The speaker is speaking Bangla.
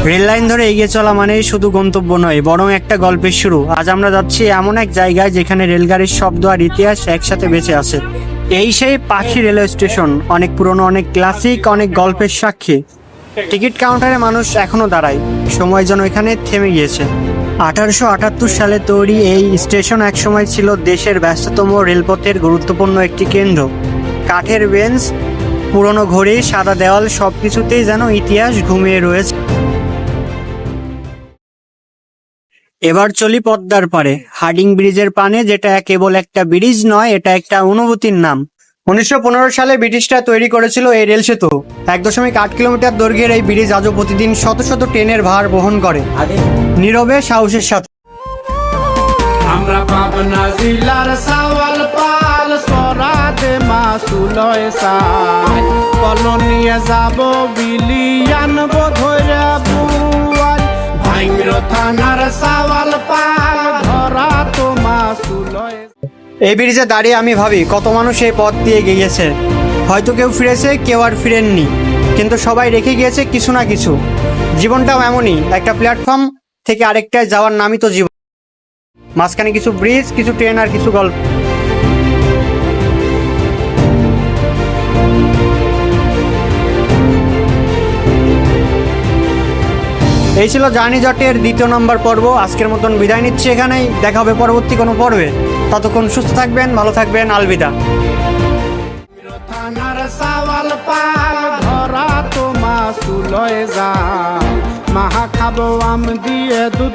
রেল লাইন ধরে এগিয়ে চলা মানে শুধু গন্তব্য নয়, বরং একটা গল্পের শুরু। আজ আমরা যাচ্ছি এমন এক জায়গায় যেখানে রেলগাড়ির শব্দ আর ইতিহাস একসাথে বেঁচে আছে। এই সেই পাখি রেলওয়ে স্টেশন, অনেক পুরনো, অনেক ক্লাসিক, অনেক গল্পের সাক্ষী। টিকিট কাউন্টারে মানুষ এখনো দাঁড়ায়, সময় যেন এখানে থেমে গিয়েছে। 1878 সালে তৈরি এই স্টেশন একসময় ছিল দেশের ব্যস্ততম রেলপথের গুরুত্বপূর্ণ একটি কেন্দ্র। কাঠের বেঞ্চ, পুরনো ঘড়ি, সাদা দেওয়াল, সবকিছুতেই যেন ইতিহাস ঘুমিয়ে রয়েছে। এবার চলি পদ্মার পারে, হার্ডিং ব্রিজের পানে, যেটা কেবল একটা ব্রিজ নয়, এটা একটা অনুভূতির নাম। 1915 সালে ব্রিটিশরা তৈরি করেছিল এই রেল সেতু। 1.8 কিলোমিটার দৈর্ঘ্যের এই ব্রিজ আজও প্রতিদিন শত শত ট্রেনের ভার বহন করে, নীরবে সাহসের সাথে। আমরা পাবনা জেলার সাওয়াল পাল সরাতে মাসুলয় সাই কলন নিয়ে যাব বিলিয়ান বোধরা বুয়াল ভাইমির থানার সাওয়াল পাল ধরা তো মাসুলয়। এই ব্রিজে দাঁড়িয়ে আমি ভাবি, কত মানুষ এই পথ দিয়ে গিয়েছে। হয়তো কেউ ফিরেছে, কেউ আর ফিরেননি, কিন্তু সবাই রেখে গিয়েছে কিছু না কিছু। জীবনটাও এমনই, একটা প্ল্যাটফর্ম থেকে আরেকটায় যাওয়ার নামই তো জীবন। মাঝখানে কিছু ব্রিজ, কিছু ট্রেন আর কিছু গল্প। এই ছিল জার্নি জটের 2য় নম্বর পর্ব। আজকের মতন বিদায় নিচ্ছি এখানেই, দেখা হবে পরবর্তী কোনো পর্বে। ততক্ষণ সুস্থ থাকবেন, ভালো থাকবেন, আলবিদা। থানার সাওয়াল পাল ধরা তো মাসুলয় যা মাহা খাবো আম দিয়ে দুধ